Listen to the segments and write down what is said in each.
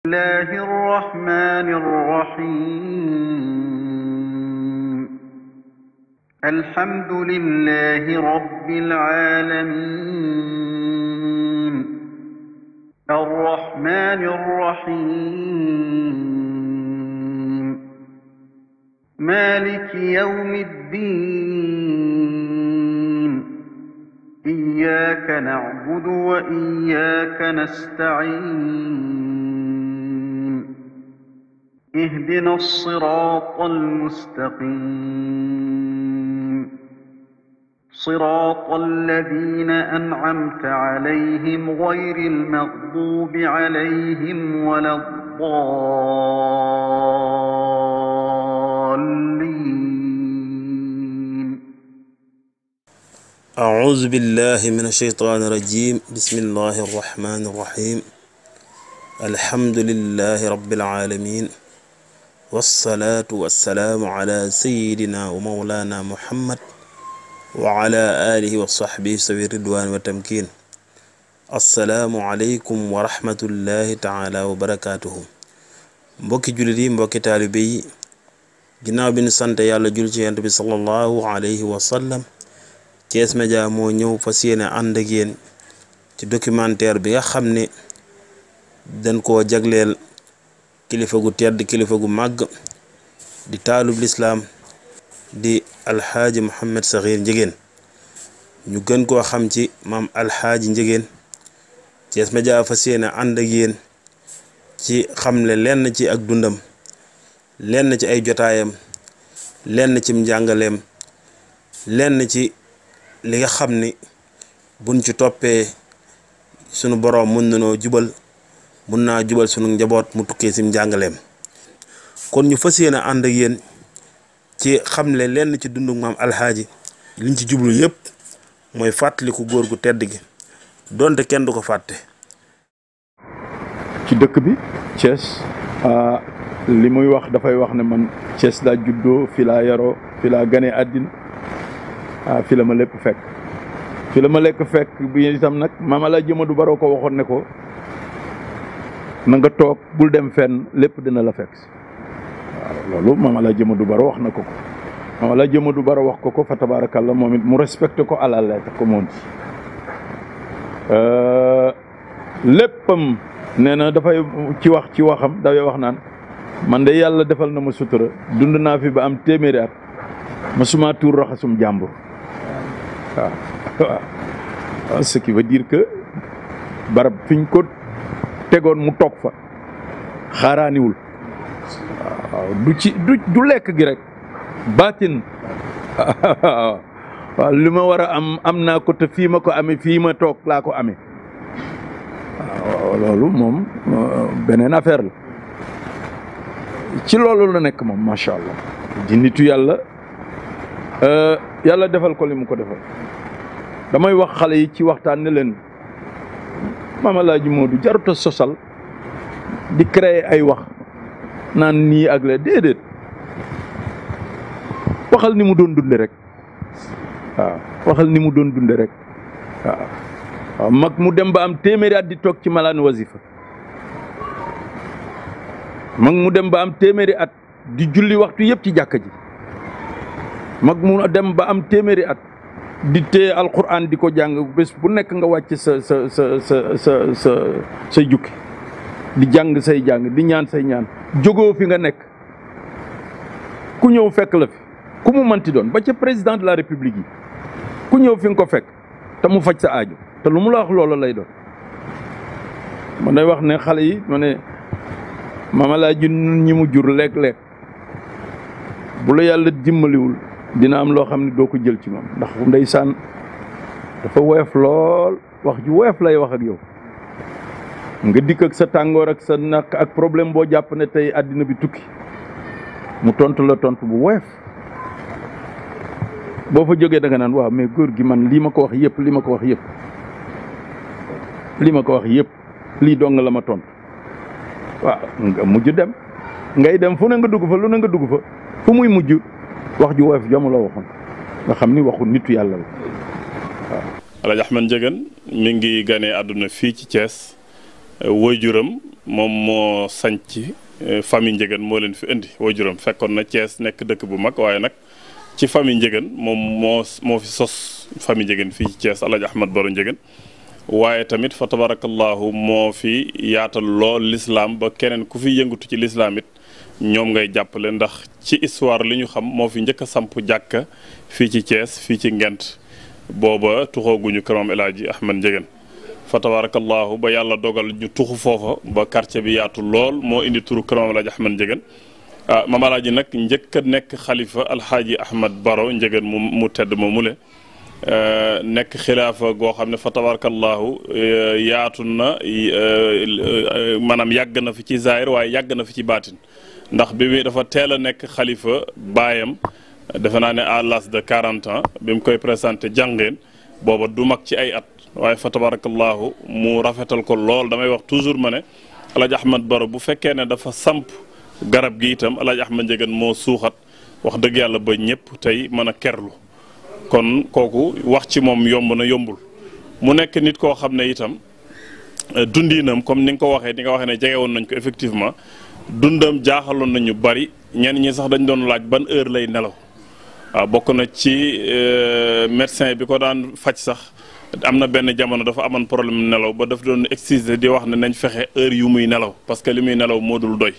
الله الرحمن الرحيم الحمد لله رب العالمين الرحمن الرحيم مالك يوم الدين إياك نعبد وإياك نستعين اهدنا الصراط المستقيم صراط الذين أنعمت عليهم غير المغضوب عليهم ولا الضالين أعوذ بالله من الشيطان الرجيم بسم الله الرحمن الرحيم الحمد لله رب العالمين والصلاة والسلام على سيدنا ومولانا محمد وعلى آله وصحبه سوي الرضوان والتمكين السلام عليكم ورحمة الله تعالى وبركاته mbokki jullit yi mbokki taalibe yi ginnaaw bi ñu sant yàlla jul ci yonent bi sallallahu alayhi wa sallam Thiès Média moo ñëw fas yéene ànd ak yéen ci documentaire bi nga xam ne dañ koo jagleel kilifa gu tedd kilifa gu màgg di taalub lislaam di alxaaji Mouhamed Sakhir Ndiéguène ñu gën koo xam ci maam alxaaji Ndiéguène Thiès Média fas yéene ànd ak yéen ci xamle lenn ci ak dundam lenn ci ay jotaayam lenn ci njàngaleem lenn ci li nga xam ni buñ ci toppee sunu boroom mën nanoo jubal mun naa jubal sunu njaboot mu tukkee sim njàngaleem kon ñu fas yéene ànd ak yéen ci xamle lenn ci dundu maam alxaaji liñ ci jublu yépp mooy fàttaliku góor gu tedd gi donte kenn du ko fàtte. ci dëkk bi Thiès li muy wax dafay wax ne man Thiès laa juddoo fi laa yaroo fi laa ganee àddina fi la ma lépp fekk fi la ma lekk fekk bi itam nag maam Alaaji Amadou Baro ko waxoon ne ko na nga toog bul dem fenn lépp dina la fekk waaw loolu maam Alaaji Amadou Baro wax na ko maam Alaaji Amadou Baro wax ko fa tabarakallah moom it mu respecté ko à la lettre comme on dit léppam nee na dafay ci waxam dafay wax naan man de yàlla defal na ma sutura dund naa fi ba am téeméeri at masuma tuur raxasum jàmbur waaw ce qui veut dire que barab fiñ ko tegoon mu toog fa xaaraaniwul waaw du lekk gi rek baatin waaw li ma war a am naa ko te fii ma ko amee fii ma toog laa ko amee waaw loolu moom beneen affaire la ci loolu la nekk moom macha allah di nitu yàlla yàlla defal ko li mu ko defal damay wax xale yi ci waxtaan ne leen Maam Alaaji Moodu jaruta sosal di créer ay wax naan nii ak la déedéet waxal ni mu doon dunde rek waaw waxal ni mu doon dunde rek waaw mag mu dem ba am téeméeri at di toog ci malaan wasifa mag mu dem ba am téeméeri at di julli waxtu yëpp ci jàkka ji mag mu dem ba am téeméeri at di téye alquran di ko jàng bés bu nekk nga wàcc sa jukki di jàng say jàng di ñaan say ñaan jógoo fi nga nekk ku ñëw fekk la fi ku mu manti doon ba ca président de la république yi ku ñëw fi nga ko fekk te mu faj sa aajo te lu mu la wax loolu lay doon man day wax ne xale yi ma ne Maam Alaaji ñi mu jur léeg-léeg bu la yàlla dimbaliwul dina am loo xam ne doo ko jël ci moom ndax ndeysaan dafa woyof lool wax ju woyof lay wax ak yow nga dikk ak sa tàngoor ak sa nakk ak problème boo jàpp ne tey àddina bi tukki mu tontu la tontu bu woyof boo fa jógee da nga naan waaw mais góor gi man lii ma ko wax yëpp lii ma ko wax yëpp lii dong la ma tontu waaw nga mujj dem ngay dem fu ne nga dugg fa lu ne nga dugg fa fu muy mujj wax ju woyof jamu la waxoon nga xam ni waxu nitu yàlla la waaw. Alaaji Ahmed Ndiéguène mi ngi ganee àdduna fii ci Thiès waajuram moom moo sanc famille Ndiéguène moo leen fi indi waajuram fekkoon na Thiès nekk dëkk bu mag waaye nag ci famille Ndiéguène moom moo fi sos famille Ndiéguène fii ci Thiès Alaaji Ahmad Baro Ndiéguène waaye tamit fa tabarakallahu moo fi yaatal lool l'islam ba keneen ku fi yëngatu ci l'islam it ñoom ngay jàppale ndax ci histoire li ñu xam moo fi njëkk a samp jàkka fii ci Thiès fii ci Ngent booba tuxooguñu kër Maam El Hadji Ahmad Ndiéguène fa tabarakallahu ba yàlla dogal ñu tuxu foofa ba quartier bi yaatu lool moo indi turu kër Maam El Hadji Ahmad Ndiéguène Maam El Hadji nag njëkk a nekk xalifa Alxaaji Ahmad Baro Ndiéguène mu tedd ma mule nekk xilaafa goo xam ne fa tabarakallahu yaatu na maanaam yàgg na fi ci zaahir waaye yàgg na fi ci baatin ndax bi mi dafa teel a nekk xalifa baayam defe naa ne à l'âge de 40 ans bi mu koy présenté jàngeen booba du mag ci ay at waaye fa tabarakallahu mu rafetal ko lool damay wax toujours ma ne Alaaji Ahmad Baro bu fekkee ne dafa samp garab gi itam Alaaji Ahmad Ndiéguène moo suuxat wax dëgg yàlla ba ñëpp tey mën a kerlu kon kooku wax ci moom yomb na yombul mu nekk nit koo xam ne itam dundinam comme ni nga ko waxee ne jege woon nañ ko effectivement dundam jaaxaloon nañu bari ñenn ñi sax dañ doon laaj ban heure lay nelaw waaw bokk na ci médecin bi ko daan faj sax am na benn jamono dafa amoon problème nelaw ba daf doon exciser di wax ne nañ fexe heure yu muy nelaw parce que li muy nelaw moo dul doy.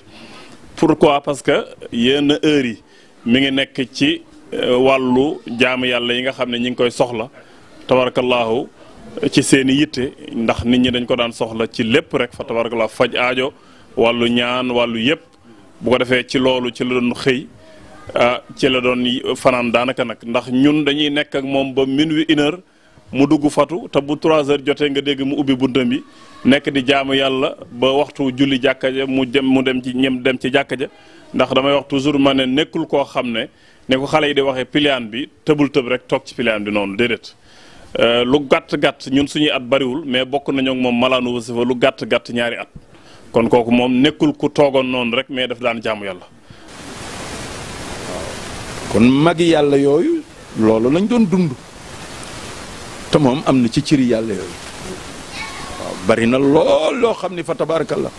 pourquoi parce que yenn heures yi mi ngi nekk ci wàllu jaamu yàlla yi nga xam ne ñi ngi koy soxla tabarakallahu ci seen i yitte ndax nit ñi dañ ko daan soxla ci lépp rek fa tabarakallahu faj aajo wàllu ñaan wàllu yëpp bu ko defee ci loolu ci la doon xëy ci la doon fanaan daanaka nag ndax ñun dañuy nekk ak moom ba minuit 1h mu dugg fatu te bu 3h jotee nga dégg mu ubbi buntam bi nekk di jaamu yàlla ba waxtu julli jàkka ja mu dem ci jàkka ja ndax damay wax toujours ma ne nekkul koo xam ne ko xale yi di waxee piliyaan bi tëbul tëb rek toog ci piliyaan bi noonu déedéet lu gàtt ñun suñuy at bariwul mais bokk nañu ak moom malaanu wasifa lu gàtt ñaari at kon kooku moom nekkul ku toogoon noonu rek mais daf daan jaamu yàlla. kon magi yàlla yooyu loolu lañ doon dund te moom am na ci cëri yàlla yooyu waaw bari na lool loo xam ni fa tabarakallah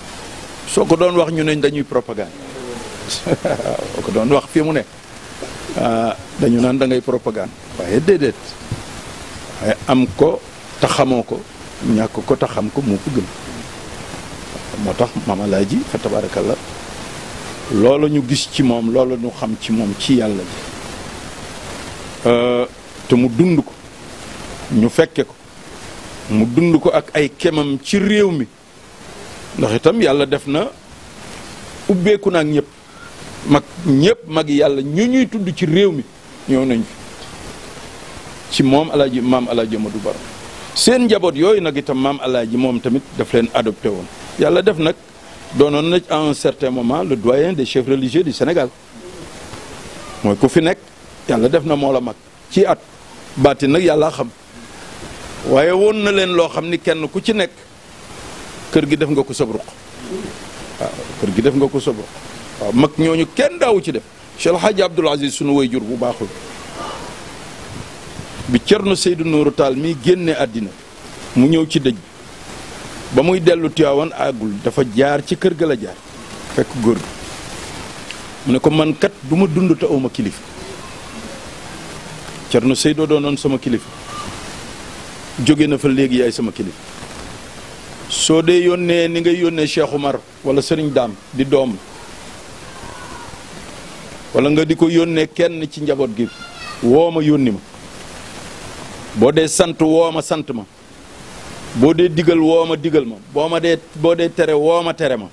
soo ko doon wax ñu ne dañuy propagande soo ko doon wax fii mu ne dañu naan da ngay propagande waaye déedéet waaye am ko te xamoo ko ñàkk ko te xam ko moo ko gën moo tax Maam El Hadji fa tabarakallah loolu ñu gis ci moom loolu ñu xam ci moom ci yàlla ji te mu dund ko ñu fekke ko mu dund ko ak ay kemam ci réew mi ndax itam yàlla def na ubbeeku na ak ñëpp mag yàlla ñu ñuy tudd ci réew mi ñëw nañ fi ci moom Maam El Hadji Amadou Baro seen njaboot yooyu nag itam Maam El Hadji moom tamit daf leen adopté woon yàlla def nag doonoon na à un certain moment le doyen des chefs religieux du Sénégal mooy ku fi nekk yàlla def na moo la mag ci at baati nag yàlla xam waaye woon na leen loo xam ni kenn ku ci nekk kër gi def nga ko sab ruq waaw kër gi def nga ko sab ruq waaw mag ñooñu kenn daawu ci def Cheikh El Hadji Abdoul Aziz sunu way jur bu baaxul bi Cerno Seydou Nourou Tall mi génne àddina mu ñëw ci dëj ba muy dellu Tiwaawan àggul dafa jaar ci kër ga la jaar fekk góor gi mu ne ko man kat du ma dund te awma kilifa Cerno Seydou doonoon sama kilifa jóge na fa léegi yaay sama kilifa soo dee yónnee ni ngay yónnee Cheikh Oumar wala Sëriñ Daam di doom wala nga di ko yónnee kenn ci njaboot gi woo ma yónni ma boo dee sant woo ma sant ma boo dee digal woo ma digal ma boo dee tere woo ma tere ma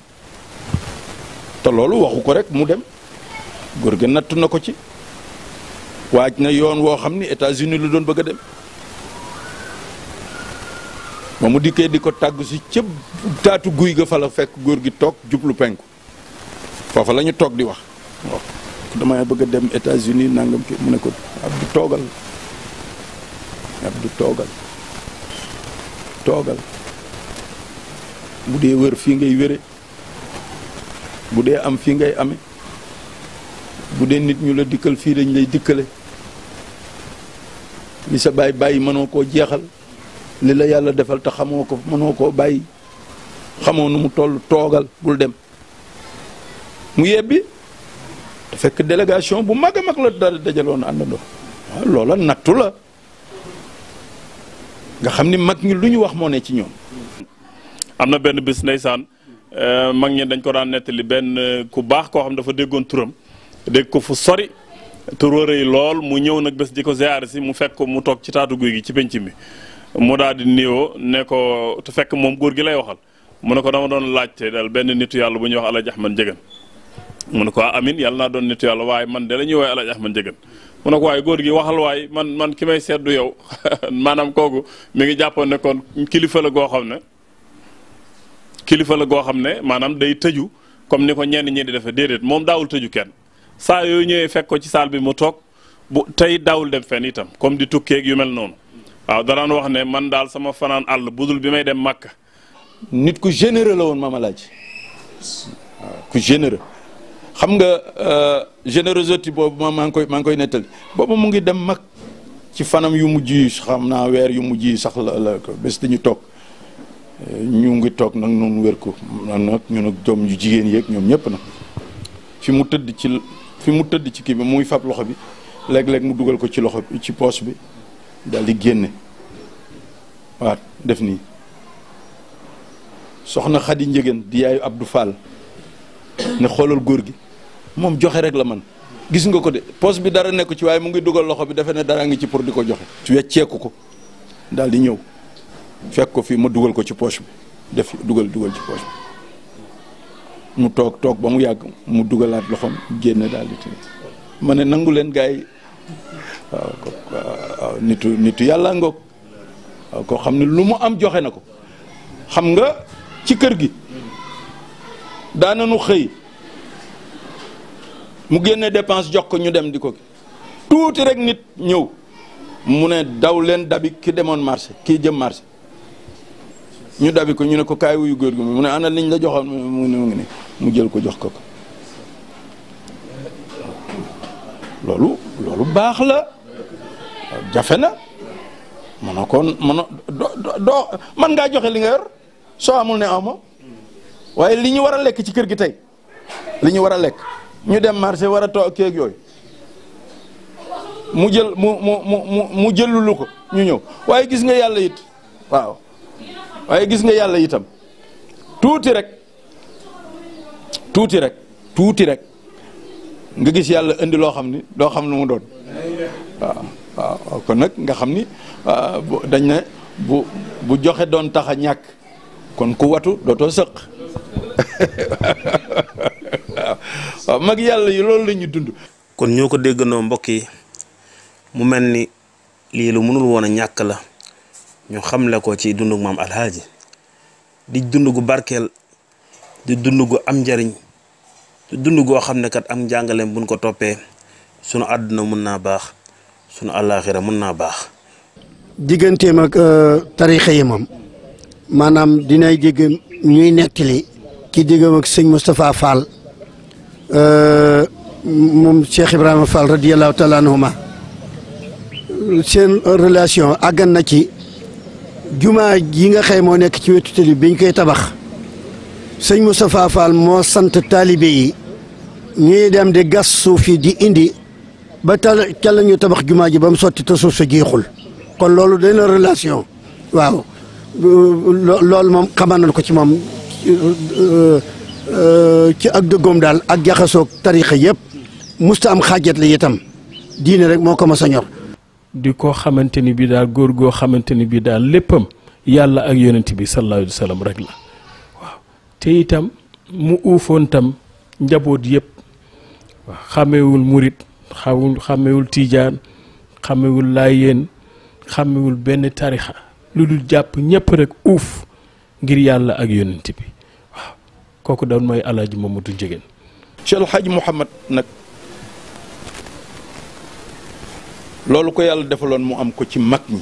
te loolu waxu ko rek mu dem góor gi natt na ko ci waaj na yoon woo xam ni États-Unis la doon bëgg a dem ba mu dikkee di ko tàggu si cëb taatu guy ga fa la fekk góor gi toog jublu penku foofa la ñu toog di wax waaw damay bëgg a dem États-Unis nangam ki mu ne ko Abdou toogal toogal bu dee wër fii ngay wére bu dee am fii ngay ame bu dee nit ñu la dikkal fii dañ lay dikkale li sa bàyyi mënoo koo jeexal li la yàlla defal te xamoo ko mënoo koo bàyyi xamoo nu mu toll toogal bul dem mu yebbi te fekk délégation bu mag a mag la dajaloon àndandoo waaw loola nattu la nga xam ni mag ñi lu ñu wax moo ne ci ñoom. am na benn bés ndeysaan mag ñi dañ ko daan nettali benn ku baax koo xam dafa déggoon turam dégg ko fu sori tur wa rëy lool mu ñëw nag bés di ko ziyaare si mu fekk ko mu toog ci taatu guy gi ci penc mi mu daal di nuyoo ne ko te fekk moom góor gi lay waxal mu ne ko dama doon laajte daal benn nitu yàlla bu ñuy wax Alaaji Ahmad Njëgën mu ne ko amin yàlla naa doon nitu yàlla waaye man de la ñuy woowee Alaaji Ahmad Njëgën mu ne ko waaye góor gi waxal waay man ki may seddu yow maanaam kooku mi ngi jàppoon ne kon kilifa la goo xam ne maanaam day tëju comme ni ko ñenn ñi di defee déedéet moom daawul tëju kenn saa yooyu ñëwee fekk ko ci saal bi mu toog bu tey daawul dem fenn itam comme di tukkeeg yu mel noonu waaw danaan wax ne man daal sama fanaan àll budul bi may dem Makka. nit ku généreux la woon Maam Alaaji waaw ku généreux xam nga générosité boobu maa ngi koy nettali boobu mu ngi dem mag ci fanam yu mujj yi xam naa weer yu mujj yi sax la bés dañu toog ñu ngi toog nag noonu wér ko nag ñu nag doom yu jigéen yeeg ñoom ñëpp nag fi mu tëdd ci kii bi muy fab loxo bi léeg-léeg mu dugal ko ci loxo bi ci poche bi daal di génne waat def nii soxna Xadi Njëgën di yaayu Abdou Fall ne xoolal góor gi moom joxe rek la man gis nga ko de poche bi dara nekk ci waaye mu ngi dugal loxo bi defe ne dara ngi ci pour di ko joxe su wecceeku ko daal di ñëw fekk ko fii ma dugal ko ci poche bi def dugal ci poche bi mu toog ba mu yàgg mu dugalaat loxoom génne daal di tëj ma ne nangu leen gars yi waaw nitu yàlla ngoog waaw koo xam ne lu mu am joxe na ko xam nga ci kër gi daananu xëy mu génne dépense jox ko ñu dem di ko tuuti rek nit ñëw mu ne daw leen dabi ki demoon marché kii jëm marché ñu dabi ko ñu ne ko kaay wuyu góor gi mu ne ana liñ la joxoon mu ne mu jël ko jox ko loolu baax la jafe na doo man ngaa joxe li nga yor soo amul ne ama waaye li ñu war a lekk ci kër gi tey li ñu war a lekk ñu dem marché war a toog keeg yooyu mu jëlulu ko ñu ñëw waaye gis nga yàlla it waaw waaye gis nga yàlla itam tuuti rek nga gis yàlla indi loo xam ni doo xam lu mu doon waaw kon nag nga xam ni dañ ne bu joxe doon tax a ñàkk kon ku watu dootoo sëq waaw mag yàlla yi loolu la ñu dund. kon ñoo ko déggandoo mbokk yi mu mel ni lii lu mënul woon a ñàkk la ñu xamle ko ci dundu maam Alhaaji di dund gu barkeel di dund gu am njariñ di dund goo xam ne kat am njàngaleem buñ ko toppee sunu àdduna mun naa baax sunu àllaaxira mun naa baax. digganteem ak tarixa yi moom maanaam dinay dégg ñuy nettali ci diggam ak sëñ Moustapha Fall moom Cheikh Ibrahima Fall radiyallahu taala anhuma seen relation àggan na ci jumaa yi nga xëy moo nekk ci wetu tali biñ koy tabax sëñ Moustapha Fall moo sant taalibe yi ñuy dem di gas suuf yi di indi ba ca la ñu tabax jumaa ji ba mu sotti te suuf sa jeexul kon loolu day na relation waaw loolu moom xamal nañ ko ci moom ci ak dëggoom daal ak jaxasoog tarixa yëpp musta am xaajat la itam diine rek moo ko mas a ñor. di ko xamante ni bi daal góor goo xamante ni bi daal léppam yàlla ak yonent bi sallallahu alayhi wa sallam rek la waaw te itam mu uufoon tam njaboot yëpp waaw xàmmewul murit xàmmewul tiijaan xàmmewul laayeen xàmmewul benn tarixa lu dul jàpp ñëpp rek uuf ngir yàlla ak yonent bi waaw kooku doon mooy Alaaji Mamadou Ndiéguène. Cheikh El Hadj Mouhamad nag loolu ko yàlla defaloon mu am ko ci mag ñi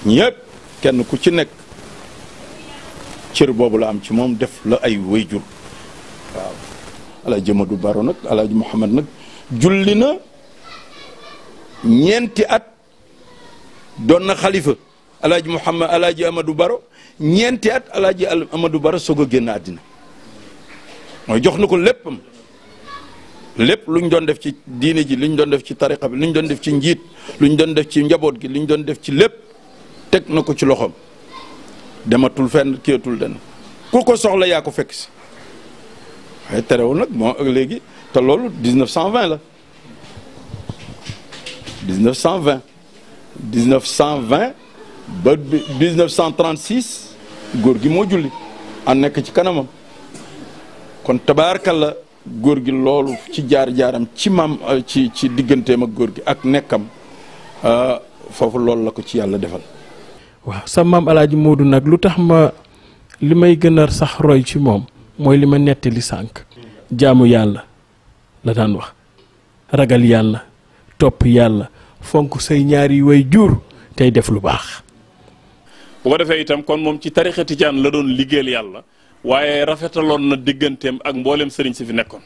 ñëpp kenn ku ci nekk cër boobu la am ci moom def la ay wayjur waaw Alaaji Amadou Baro nag Alaaji Mouhamad nag julli na ñeenti at doon na xalifa alaaji Mouhamad alaaji Amadou Baro ñeenti at alaaji Amadou Baro soog a génn àddina mooy jox na ko léppam lépp lu ñu doon def ci diine ji lu ñu doon def ci tariqa bi lu ñu doon def ci njiit lu ñu doon def ci njaboot gi lu ñu doon def ci lépp teg na ko ci loxoom dematul fenn kiyatul den ku ko soxla yaa ko fekk si waaye terewul nag moo ak léegi te loolu 1920 la 1920 ba 1936 góor gi moo julli a nekk ci kanamam kon tabaarkalla góor gi loolu ci jaar-jaaram ci maam ci digganteem ak góor gi ak nekkam foofu loolu la ko ci yàlla defal. waaw sa maam Alaaji Moodu nag lu tax ma li may gën a sax roy ci moom mooy li ma nettali sànq jaamu yàlla la daan wax ragal yàlla topp yàlla fonk say ñaari way jur tey def lu baax. bu ko defee itam kon moom ci tarixa tijaan la doon liggéeyal yàlla waaye rafetaloon na digganteem ak mboolem sëriñ si fi nekkoon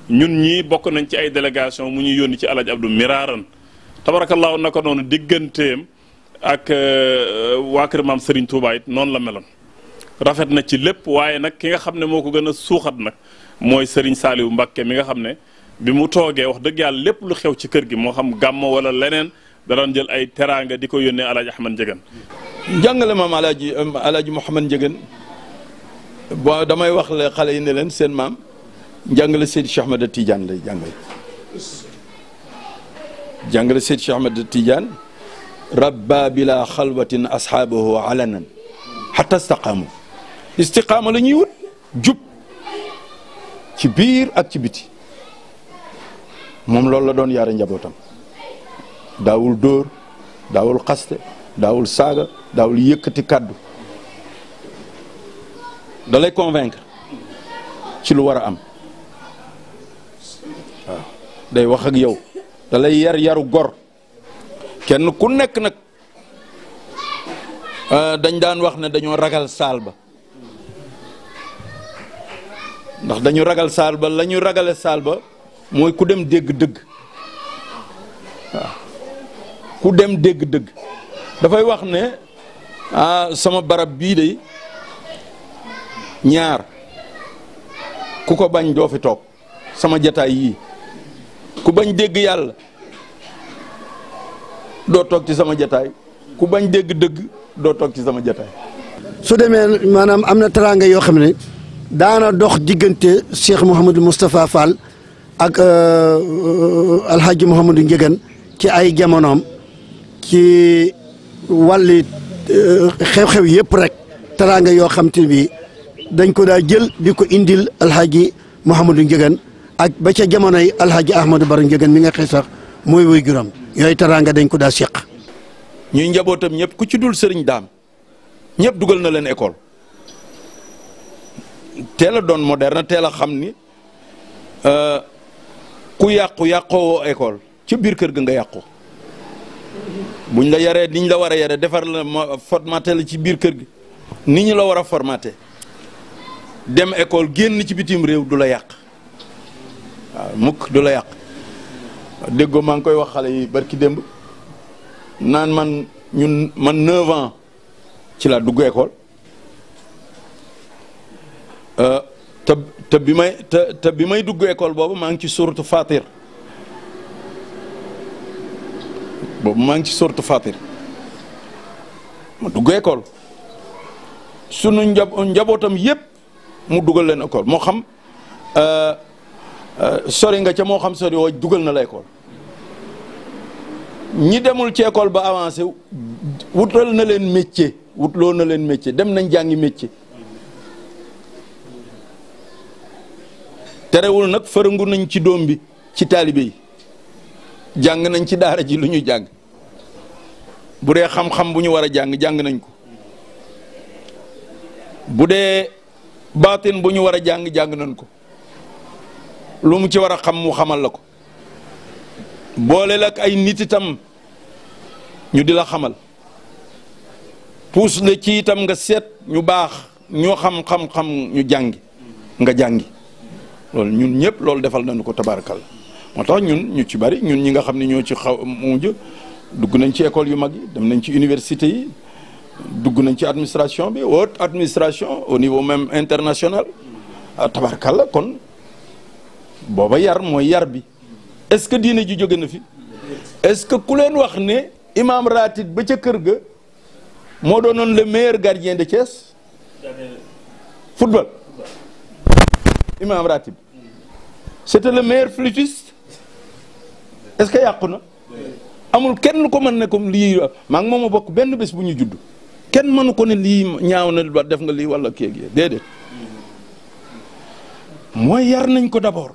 ñun ñii bokk nañ ci ay délégation mu ñuy yónni ci Alaaji Abdou miraaran tabarakallahu naka noonu digganteem ak waa kër maam Serigne Touba it noonu la meloon rafet na ci lépp waaye nag ki nga xam ne moo ko gën a suuxat nag mooy Serigne Saliou Mbacké mi nga xam ne bi mu toogee wax dëgg yàlla lépp lu xew ci kër gi moo xam gàmmo wala leneen da daan jël ay teraanga di ko yónnee Alaaji Ahmad Ndiéguène. njàngale maam Alaaji Mouhamad Ndiéguène bon damay wax le xale yi ne leen seen maam njàngale Seydi Cheikh Ahmed Tidiane lay jàngale Seydi Cheikh Ahmed Tidiane rabba bila xalwatin ashaabahu alanan xata istaqaamu istiqaama la ñuy wut jub ci biir ak ci biti moom loolu la doon yaare njabootam daawul dóor daawul xaste daawul saaga daawul yëkkati kàddu da lay convaincre ci lu war a am waaw day wax ak yow da lay yaru gor kenn ku nekk nag dañ daan wax ne dañoo ragal saal ba ndax dañu ragal saal ba la ñu ragale saal ba mooy ku dem dégg dëgg waaw ku dem dégg dëgg dafay wax ne sama barab bii de ñaar ku ko bañ doo fi toog sama jataay yii ku bañ dégg yàlla doo toog ci sama jataay ku bañ dégg dëgg doo toog ci sama jataay. su demee maanaam am na teraanga yoo xam ne daana dox diggante Cheikh Mouhamadou Moustapha Fall ak Alhaji Mouhamadou Ndiéguène ci ay jamonoom ci wàlli xew-xew yëpp rek teraanga yoo xam te bi dañ ko daa jël di ko indil Alhaji Mouhamadou Ndiéguène ak ba ca jamonoy Alhaji Ahmadou Baro Ndiéguène mi nga xëy sax mooy woy juram yooyu teraanga dañ ko daa seq. ñuy njabootam ñëpp ku ci dul sëriñ daam ñëpp dugal na leen école teel a doon moderne teel a xam ni ku yàqoo école ci biir kër ga nga yàqu buñ la yaree niñ la war a yare defar la formaté la ci biir kër gi ni ñu la war a formaté dem école génn ci bitim réew du la yàq waaw mukk du la yàq déggoo maa ngi koy wax xale yi barki démb naan man 9 ans ci laa dugg école te bi may dugg école boobu maa ngi ci suratu Fatir ma dugg école sunu njabootam yépp mu dugal leen école moo xam sori nga ca moo xam sori woo dugal na la école ñi demul ci école ba avancé wutal na leen métier wutloo na leen métier dem nañ jàngi métier terewul nag fërëngu nañ ci doom bi ci taalibe yi jàng nañ ci daara ji lu ñu jàng bu dee xam-xam bu ñu war a jàng nañ ko bu dee baatin bu ñu war a jàng nañ ko lu mu ci war a xam mu xamal la ko boole la ak ay nit itam ñu di la xamal puus la ci itam nga seet ñu baax ñoo xam-xam ñu jàngi nga jàngi loolu ñun ñëpp loolu defal nañu ko tabaarakal moo tax ñun ñu ci bari ñun ñi nga xam ne ñoo ci xaw mujj dugg nañ ci école yu mag yi dem nañ ci université yi dugg nañ ci administration bi haute administration au niveau même international tabarkalla kon booba yar mooy yar bi est-ce que diine ji jóge na fi est-ce que ku leen wax ne imam ratib ba ca kër ga moo doonoon le meilleur gardien de Thiès football imam ratib c'était le meilleur flûtiste est-ce que yàqu na amul kenn ko mën ne comme lii maa ngi moom a bokk benn bés bu ñu judd kenn mënu ko ne lii ñaaw na def nga lii wala kii déedéet mooy yar nañ ko d'abord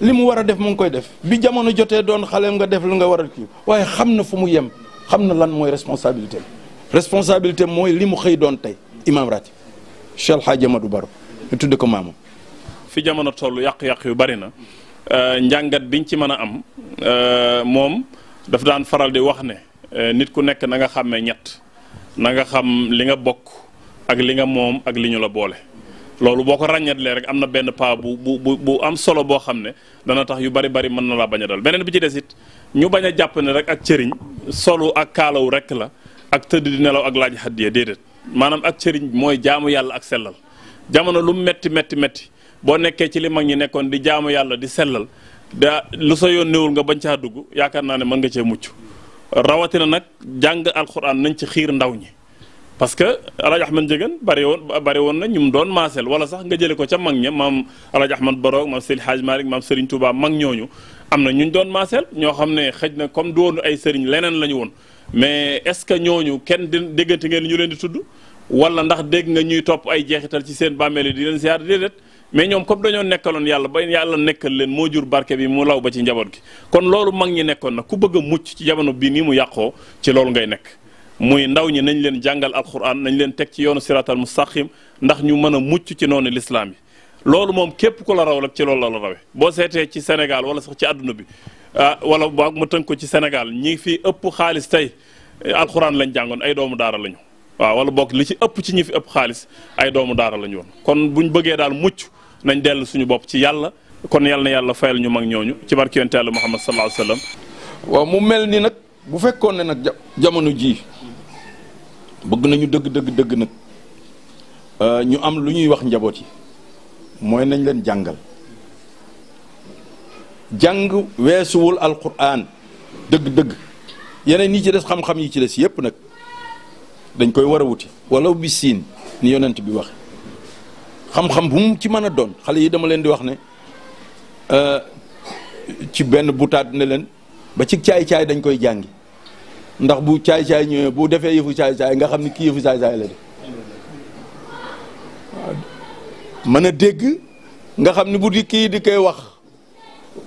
li mu war a def mu ngi koy def bi jamono jotee doon xaleem nga def lu nga war a kii waaye xam na fu mu yem xam na lan mooy responsabilité mooy li mu xëy doon tey imam ratib Cheikh Hadji Amadou Baro ñu tudde ko maamam. fi jamono toll yàq-yàq yu bari na njàngat biñ ci mën a am moom daf daan faral di wax ne nit ku nekk na nga xàmmee ñett na nga xam li nga bokk ak li nga moom ak li ñu la boole. loolu boo ko ràññatlee rek am na benn pas bu am solo boo xam ne dana tax yu bari mën na laa bañ a dal beneen bi ci des it ñu bañ a jàpp ne rek ak cëriñ solu ak kaalaw rek la ak tëdd di nelaw ak laaj xaddiya déedéet maanaam ak cëriñ mooy jaamu yàlla ak sellal jamono lu metti boo nekkee ci li mag ñi nekkoon di jaamu yàlla di sellal lu sa yoon néewul nga bañ caa dugg yaakaar naa ne mën nga cee mucc rawatina nag jàng alxuraan nañ ci xiir ndaw ñi. parce que Alaaji Ahmad Ndiéguène bari woon na ñu mu doon maaseel wala sax nga jële ko ca mag ña maam Alaaji Ahmad Baro maam Seydi Hadj Malick maam Serigne Touba mag ñooñu am na ñu doon maaseel ñoo xam ne xëj na comme du woon ay sëriñ leneen la ñu woon mais est-ce que ñooñu kenn déggante ngeen ñu leen di tudd wala ndax dégg nga ñuy topp ay jeexital ci seen bàmmeel yi di leen ziar déedéet mais ñoom comme dañoo nekkaloon yàlla ba yàlla nekkal leen moo jur barke bi mu law ba ci njaboot gi kon loolu mag ñi nekkoon na ku bëgg a mucc ci jamono bii nii mu yàqoo ci loolu ngay nekk muy ndaw ñi nañ leen jàngal alquran nañ leen teg ci yoonu siratal mustaqim ndax ñu mën a mucc ci noonu lislaam yi loolu moom képp ku la raw rek ci loolu la rawee boo seetee ci Sénégal wala sax ci àdduna bi wala boog ma tënk ko ci Sénégal ñi fi ëpp xaalis tey alquran lañ jàngoon ay doomu daara lañu waaw wala boog li ci ëpp ci ñi fi ëpp xaalis ay doomu daara lañu woon kon buñ bëggee daal mucc nañ dellu suñu bopp ci yàlla kon yàlla na yàlla fayal ñu mag ñooñu ci barke yonent Yàlla Muhammad sallallahu alayhi wasallam. waaw mu mel ni nag bu fekkoon ne nag jamono jii bëgg nañu dëgg nag ñu am lu ñuy wax njaboot yi mooy nañ leen jàngal jàng weesuwul alquran dëgg yeneen yi ci des xam-xam yi ci des yépp nag dañ koy war a wuti wala bi siin ni yonent bi wax xam-xam bu mu ci mën a doon xale yi dama leen di wax ne ci benn butaat ne leen ba ci caay-caay dañ koy jàngi ndax bu caay-caay ñëwee bu defee yëfu caay-caay nga xam ni kii yëfu caay-caay la de mën a dégg nga xam ni bu di kii di koy wax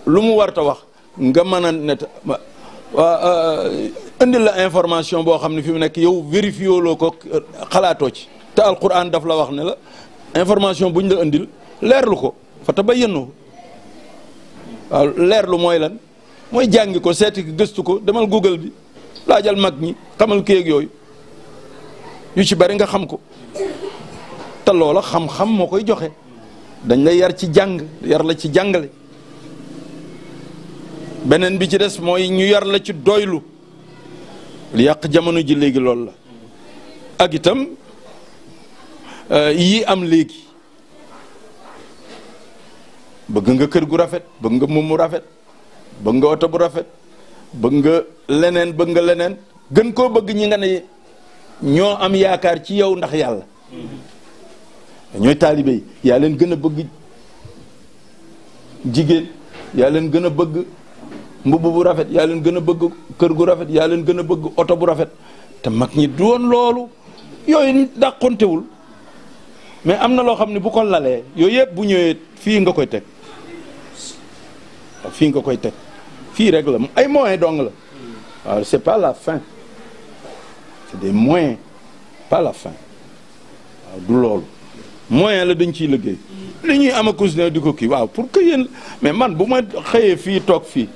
lu mu warta wax nga mën a net indil la information boo xam ne fi mu nekk yow vérifié loo ko xalaatoo ci te alquran daf la wax ne la information buñ la indil leerlu ko fa tabayyanu waaw leerlu mooy lan mooy jàngi ko seeti gëstu ko demal Google bi laajal mag ñi xamal kéeg yooyu yu ci bari nga xam ko te loola xam-xam moo koy joxe dañ lay yar ci jàng yar la ci jàngale beneen bi ci des mooy ñu yar la ci doylu li yàq jamono ji léegi loolu la ak itam yii am léegi bëgg nga kër gu rafet bëgg nga moom mu rafet bëgg nga oto bu rafet bëgg nga leneen gën koo bëgg ñi nga ne ñoo am yaakaar ci yow ndax yàlla ñooy taalibe yi yaa leen gën a bëgg jigéen yaa leen gën a bëgg mbubb bu rafet yaa leen gën a bëgg kër gu rafet yaa leen gën a bëgg oto bu rafet te mag ñi du woon loolu yooyu dàqontewul mais am na loo xam ne bu ko lalee yooyu yëpp bu ñëwee fii nga koy teg fii nga koy teg fii rek la ay moyens dong la waaw c'est pas la fin c'est des moyens pas la fin waaw du loolu moyen la dañ ciy liggéey li ñuy am akus ne di ko kii waaw pour que yéen mais man bu ma xëyee fii toog fii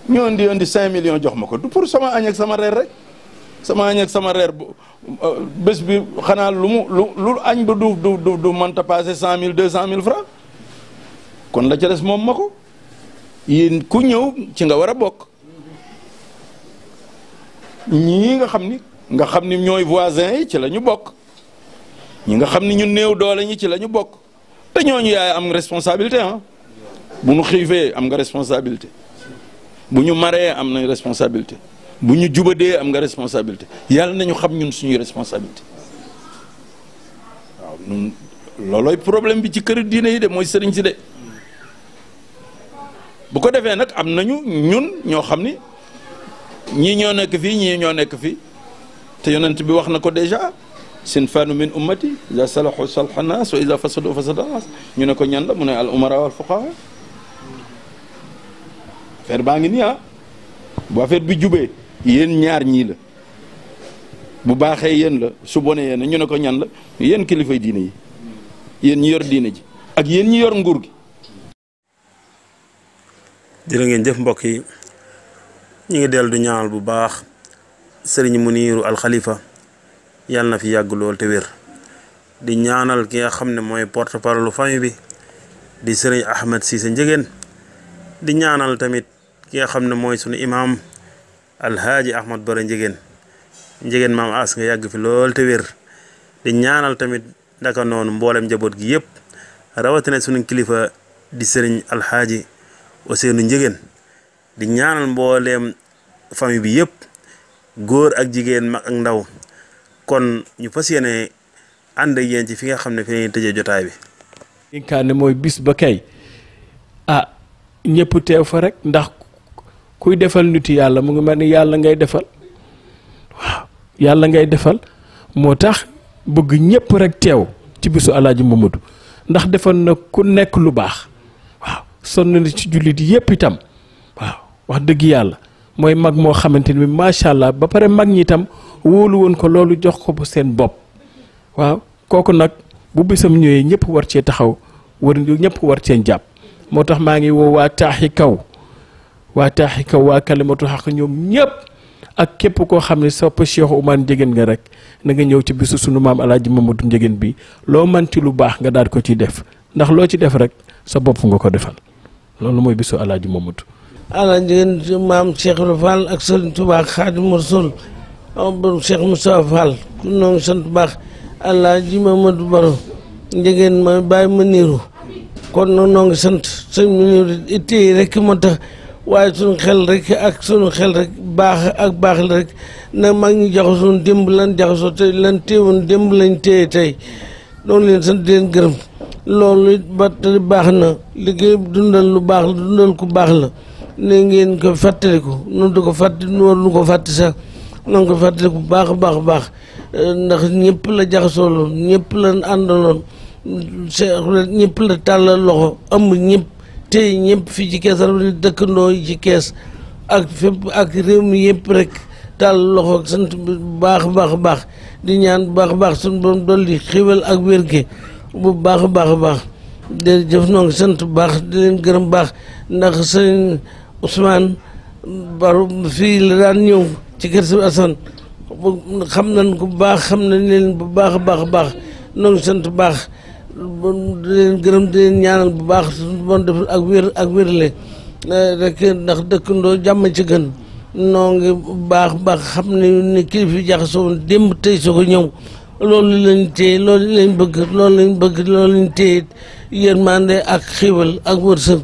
ñu indi 5 millions jox ma ko du pour sama añ ak sama reer rek sama añ ak sama reer bés bi xanaa lu añ ba du mënta passé 100 000 200 000 francs kon la ca des moom ma ko yéen ku ñëw ci nga war a bokk ñii nga xam ni nga xam ni ñooy voisins yi ci la ñu bokk ñi nga xam ni ñu néew doole ñi ci la ñu bokk te ñooñu yaay am responsabilité ah bu ñu xiifee am nga responsabilité bu ñu maree am na responsabilité bu ñu jubadee am nga responsabilité yàlla nañu xam ñun suñuy responsabilité waaw ñun loolooy problème bi ci kër diine yi de mooy sëriñ si de bu ko defee nag am nañu ñun ñoo xam ni ñii ñoo nekk fii ñii ñoo nekk fii te yonent bi wax na ko déjà sinfaanu min ummati ida salahu salaha nas wa ida fasadu fasada nas ñu ne ko ñan la mu ne al umara wal fuqaha affaire baa ngi nii ah bu affaire bi jubee yéen ñaar ñii la bu baaxee yéen la su bonee yéen ñu ne ko ñan la yéen kilifay diine yi yéen ñi yor diine ji ak yéen ñi yor nguur gi. jërë ngeen jëf mbokk yi ñu ngi dellu du ñaanal bu baax sëriñ Muniiru Al Khalifa yàlla na fi yàgg lool te wér di ñaanal ki nga xam ne mooy porte parole famille bi di sëriñ Ahmed Cissé Ndiéguène di ñaanal tamit ki nga xam ne mooy sunu imaam Alhaaji Ahmad Baro Ndiéguène maam as nga yàgg fi lool te wér di ñaanal tamit ndaka noonu mboolem njaboot gi yëpp rawatina sunu kilifa di sëriñ Alhaaji Ousseynou Ndiéguène di ñaanal mbooleem famille bi yëpp góor ak jigéen mag ak ndaw kon ñu fas yéene ànd ak yéen ci fi nga xam ne fi lañuy tëjee jotaay bi. dénkaane mooy bis ba kay ñëpp teew fa rek ndax kuy defal nit yàlla mu ngi mel ni yàlla ngay defal waaw yàlla ngay defal moo tax bëgg ñëpp rek teew ci bisu Alaaji Mamadou ndax defal na ku nekk lu baax waaw sonn na ci jullit yëpp itam waaw wax dëgg yàlla mooy mag moo xamante ni macha allah ba pare mag ñi itam wóolu woon ko loolu jox ko bu seen bopp waaw kooku nag bu bisam ñëwee ñëpp war cee taxaw ñëpp war cee jàpp moo tax maa ngi woo waa taaxi kaw waa kalimatu xaq ñoom ñëpp ak képp koo xam ne sopp Cheikh Oumar Ndiéguène nga rek na nga ñëw ci bisu sunu maam Alaaji Mamadou Ndiéguène bi loo mën ci lu baax nga daal ko ciy def ndax loo ci def rek sa bopp nga ko defal loolu mooy bisu Alaaji Mamadou. Alaaji Ndiéguène maam Cheikh Ibra Fall ak Sëriñ Tuubaa Xaadimu Rasuul Cheikh Moussa Fall ku noo ngi sant baax Alaaji Mamadou Baro Ndiéguène ma bàyyi ma niiru kon noo ngi sant sëñ ma niiru itte yi rek moo tax waaye suñu xel rek baax ak baax la rek na mag ñi jaxasoon démb lan jaxasoo tey lan téewoon démb lañ téye tey doon leen sant leen gërëm loolu it ba tey baax na liggéey dundal lu baax la dundal ku baax la ne ngeen ko fàttaliku nu du ko fàtte nu war nu ko fàtte sax noonu ko fàttaliku bu baax a baax a baax ndax ñëpp la jaxasooloon ñëpp la àndaloon ñëpp la tàllal loxo ëmb ñëpp tey ñëpp fii ci kees rawatina dëkkandoo yi ci kees ak fépp ak réew mi yëpp rek tàll loxo ak sant bu baax a baax a baax di ñaan bu baax a baax suñu borom dolli xéwal ak wér-gu bu baax a baax a baax jërëjëf noo ngi sant bu baax di leen gërëm baax ndax sëñ Ousmane Baro fii la daan ñëw ci kër si Assane xam nañ ko bu baax xam nañ leen bu baax a baax a baax noo ngi sant bu baax di leen gërëm di leen ñaanal bu baax suñu bon def ak wérle rek ndax dëkkandoo jàmm ci gën noo ngi baax xam ne ni kilifa yi jaxasoo démb tey soo ko ñëw loolu lañ téye loolu lañ bëgg loolu lañ téye yërmande ak xiiwal ak wërsëg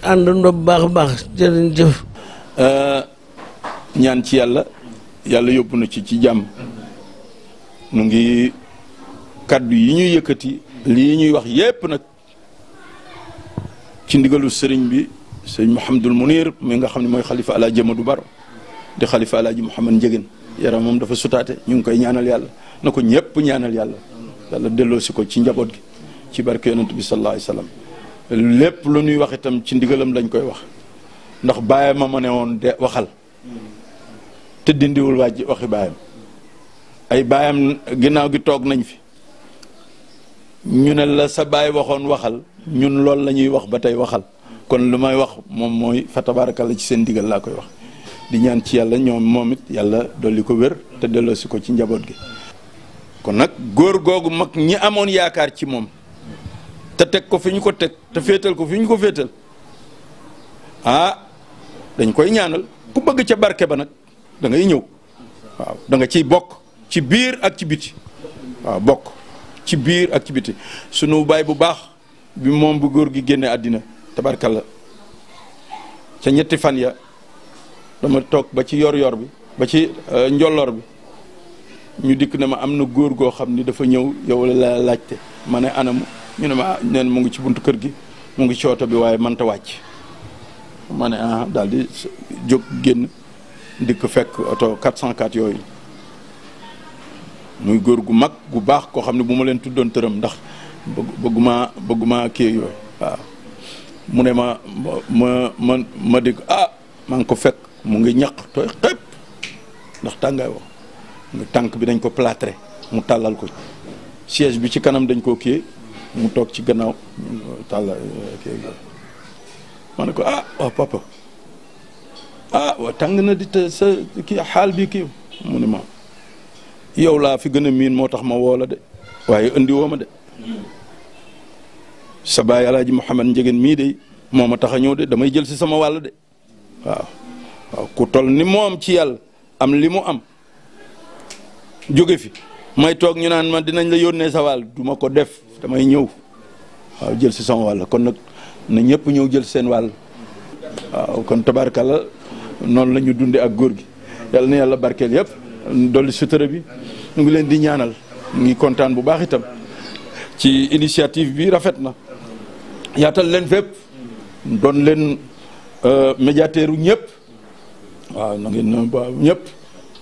àndandoo bu baax a baax jërëjëf. ñaan ci yàlla yóbbu na ci jàmm nu ngi kaddu yi ñuy yëkkati lii ñuy wax yépp nag ci ndigalu sëriñ bi sëriñ Mouhamadul Munir mi nga xam ne mooy xalifa Alaaji Amadou Baro di xalifa Alaaji Mouhamad Ndiéguène yaram moom dafa sutaate ñu ngi koy ñaanal yàlla na ko ñëpp ñaanal yàlla delloosi ko ci njaboot gi ci barke yonent bi sallallahu alayhi wasallam lépp lu ñuy wax itam ci ndigalam lañ koy wax ndax baayam ma ne woon de waxal te dindiwul waxi baayam ay baayam ginnaaw gi toog nañ fi ñu ne la sa baay waxoon waxal ñun loolu la ñuy wax ba tey waxal kon lu may wax moom mooy fa tabaarakalla ci seen ndigal laa koy wax di ñaan ci yàlla ñoom moom it yàlla dolli ko wér te delloosi ko ci njaboot gi kon nag góor googu mag ñi amoon yaakaar ci moom te teg ko fi ñu ko teg te féetal ko fi ñu ko féetal dañ koy ñaanal ku bëgg ca barke ba nag da ngay ñëw waaw da nga ciy bokk ci biir ak ci biti waaw bokk ci biir ak ci biti sunu baay bu baax bi moom bu góor gi génne àddina tabarkalla ca ñetti fan ya dama toog ba ci yor bi ba ci njolloor bi ñu dikk ne ma am na góor goo xam ni dafa ñëw yow la laajte ma ne anamu ñu ne ma neen mu ngi ci buntu kër gi mu ngi ci oto bi waaye mënta wàcc ma ne daal di jóg génn dikk fekk oto 404 yooyu muy góor gu mag gu baax koo xam ne bu ma leen tuddoon tëram ndax bëgguma kii yooyu waaw mu ne ma dégg maa ngi ko fekk mu ngi ñaq tooy xëpp ndax tàngaay wax tànk bi dañ ko plâtré mu tàllal ko siège bi ci kanam dañ koo kii mu toog ci gannaaw tàllal kii ma ne ko waaw papa waaw tàng na di te sa kii xaal bi kii mu ne ma yow laa fi gën a miin moo tax ma woo la de waaye indi woo ma de sa baay Alaaji Mouhamed Ndiéguène mii de moo ma tax a ñëw de damay jël si sama wàll de waaw ku tol ni moom ci yàlla am li mu am jóge fi may toog ñu naan ma dinañ la yónnee sa wàll du ma ko def damay ñëw waaw jël si sama wàll kon nag na ñëpp ñëw jël seen wàll waaw kon tabaarkalla noonu la ñu dunde ak góor gi yàlla na yàlla barkeel yëpp dolli sutura bi ñu ngi leen di ñaanal ñu ngi kontaan bu baax itam ci initiative bi rafet na yaatal leen fépp doon leen médiateur u ñëpp waaw na ngeen ñëpp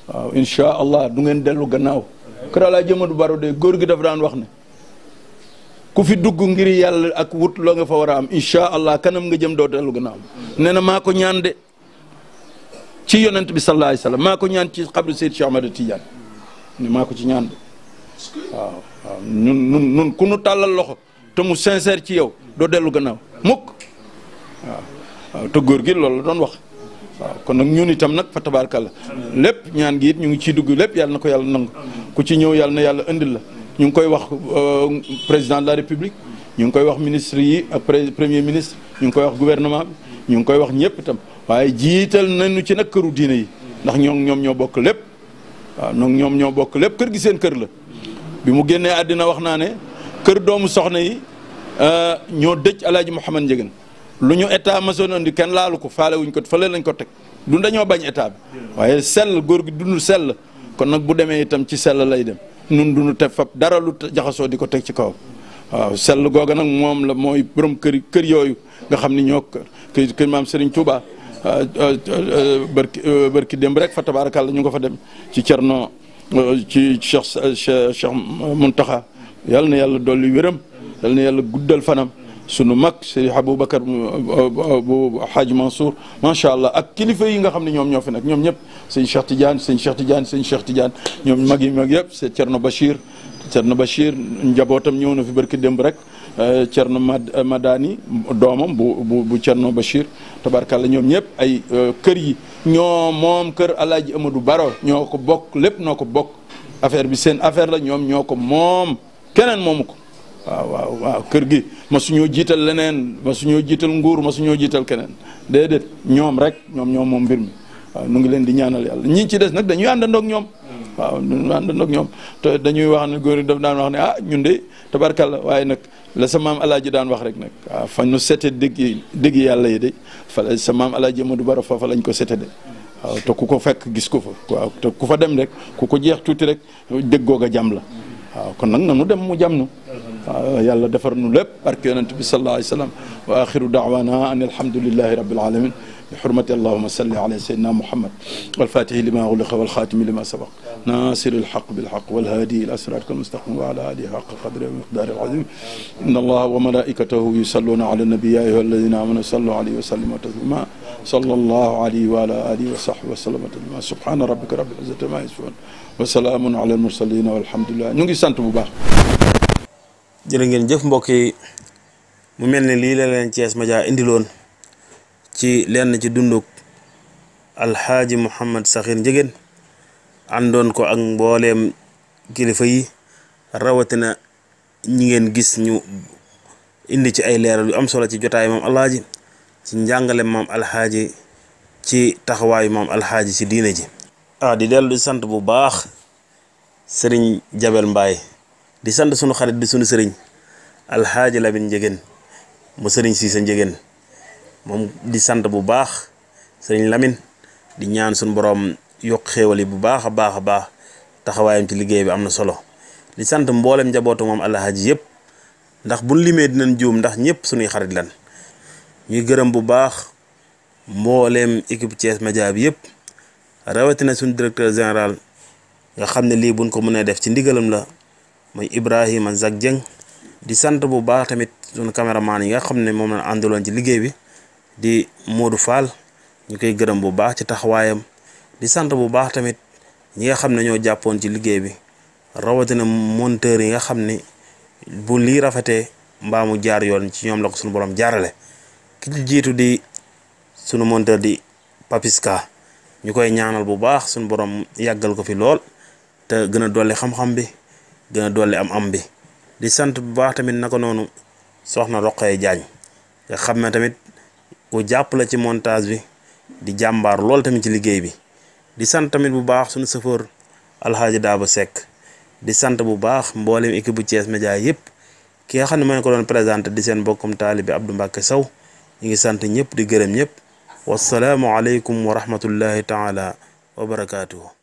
waaw incha allah du ngeen dellu gannaaw kër Alaaji Amadou Baro de góor gi dafa daan wax ne ku fi dugg ngir yàlla ak wut loo nga fa war a am incha allah kanam nga jëm doo dellu gannaaw nee na maa ko ñaan de ci yonent bi sallallahu alayhi wasallam maa ko ñaan ci xabru Seyd Cheikh Ahmad Tidiane ne maa ko ci ñaan de waaw ñun ku nu tàllal loxo te mu sincère ci yow doo dellu gannaaw mukk waaw te góor gi loolu la doon wax waaw kon nag ñun itam nag fa tabaarkalla lépp ñaan gi it ñu ngi ciy dugg lépp yàlla na ko yàlla nangu ku ci ñëw yàlla na yàlla indil la ñu ngi koy wax président de la république ñu ngi koy wax ministre yi ak premier ministre ñu ngi koy wax gouvernement bi ñu ngi koy wax ñëpp itam waaye jiital nañu ci nag këru diine yi ndax ñoom ñoo bokk lépp waaw ñoom ñoo bokk lépp kër gi seen kër la bi mu génnee àddina wax naa ne kër doomu soxna yi ñoo dëj Alaaji Mouhamed Ndiéguène lu ñu état masoon andi kenn laalu ko faale wuñ ko fële lañ ko teg du dañoo bañ état bi waaye sell góor gi dund sell kon nag bu demee itam ci sell lay dem nun duñu teg fab dara lu jaxasoo di ko teg ci kaw waaw sell googa nag moom la mooy borom kër yooyu nga xam ni ñoo kër maam Serigne Touba barki démb rek fa tabaarakàlla ñu nga fa dem ci Cerno ci Cheikh Muntaxa yàlla na yàlla dolli wéram yàlla na yàlla guddal fanam sunu mag Serigne Aboubacar bu Hadj Mansour macha allah ak kilifa yi nga xam ne ñoom ñoo fi nag ñoom ñëpp sëñ Cheikh Tidiane ñoom mag yi mag yëpp c'est Thierno Bachir njabootam ñëw na fi barki démb rek Thierno Madani doomam bu Thierno Bachir tabarkalla ñoom ñëpp ay kër yi ñoo moom kër Alaaji Amadou Baro ñoo ko bokk lépp noo ko bokk affaire bi seen affaire la ñoom ñoo ko moom keneen moomu ko waaw kër gi ma suñoo jiital leneen ma suñoo jiital nguur ma suñoo jiital keneen déedéet ñoom rek ñoom moom mbir mi waaw nu ngi leen di ñaanal yàlla ñi ci des nag dañuy àndandoog ñoom waaw ñu àndandoog ñoom te dañuy wax ne góor yi daf daan wax ne ñun de tabarkalla waaye nag la sa maam alaaji daan wax rek nag waaw fa ñu sete dégg yàlla yi de fa la sa maam alaaji Amadou Baro foofa lañ ko sete de waaw te ku ko fekk gis ko fa waaw te ku fa dem rek ku ko jeex tuuti rek déggooga jàmm la waaw kon nag nanu dem mu jàmm nu waaw yàlla defar nu lépp barke yonent bi sallallahu alayhi wa sallam wa axiru daawana an alhamdulillahi rabbil alamin bi xurmati allahuma salli ala sayyidina muhammad walfatihi lima uliqa walxaatimi lima sabaq nasiri alxaq bilxaq walhaadi ila siratika almustaqim wa ala alihi xaqa qadri wa miqdaari alazim inna allaha wa malaikatahu yusalluna ala nabi ya ayuha alladina amanu sallu alayhi wa sallimu taslima sallallahu alayhi wa ala alihi wa sahbihi wa sallama taslima subhana rabbika rabbil izzati ma yasifun wa salaamun ala almursalin walhamdulillah ñu ngi sant bu baax. jërë ngeen jëf mbokk yi mu mel ne lii la leen Thiès Média indiloon ci lenn ci dunduk alxaaji Mouhamed Sakhir Ndiéguène àndoon ko ak mbooleem kilifa yi rawatina ñi ngeen gis ñu indi ci ay leeral yu am solo ci jotaay moom alxaaji ci njàngale moom alxaaji ci taxawaayu moom alxaaji ci diine ji di dellu di sant bu baax sëriñ Jabel Mbaay di sant sunu xarit di sunu sëriñ alxaaji Lamin Njegéen mu sëriñ Siise Njegéen moom di sant bu baax sëriñ Lamin di ñaan sunu borom yokk xéewal yi bu baax a baax a baax taxawaayam ci liggéey bi am na solo di sant mboolem njabootu moom alxaaji yëpp ndax buñ limee dinañ juum ndax ñëpp sunuy xarit lan ñuy gërëm bu baax mbooleem équipe Thiès Média bi yëpp rawatina suñu directeur général nga xam ne lii buñ ko mënee def ci ndigalam la muy Ibrahima Zak Dieng di sant bu baax tamit suñu caméraman yi nga xam ne moom la àndaloon ci liggéey bi di Modou Fall ñu koy gërëm bu baax ci taxawaayam di sant bu baax tamit ñi nga xam ne ñoo jàppoon ci liggéey bi rawatina monteur yi nga xam ne bu lii rafetee mbaa mu jaar yoon ci ñoom la ko suñu borom jaarale ki ci jiitu di sunu monteur di Papiska ñu koy ñaanal bu baax suñu borom yàggal ko fi lool te gën a dolli xam-xam bi gën a dolli am bi di sant bu baax tamit naka noonu soxna Roqee Jaañ nga xam ne tamit ku jàpp la ci montage bi di jàmbaar lool tamit ci liggéey bi di sant tamit bu baax suñu chauffeur Alxaaji Daaba Seck di sant bu baax mboolem équipe bu Thiès Média yëpp ki nga xam ne ma ko doon présenté di seen bokkum taalibi Abdou Mbacke Sow ñu ngi sant ñëpp di gërëm ñëpp wassalaamu aleykum wa rahmatullahi taala wa barakaatuhu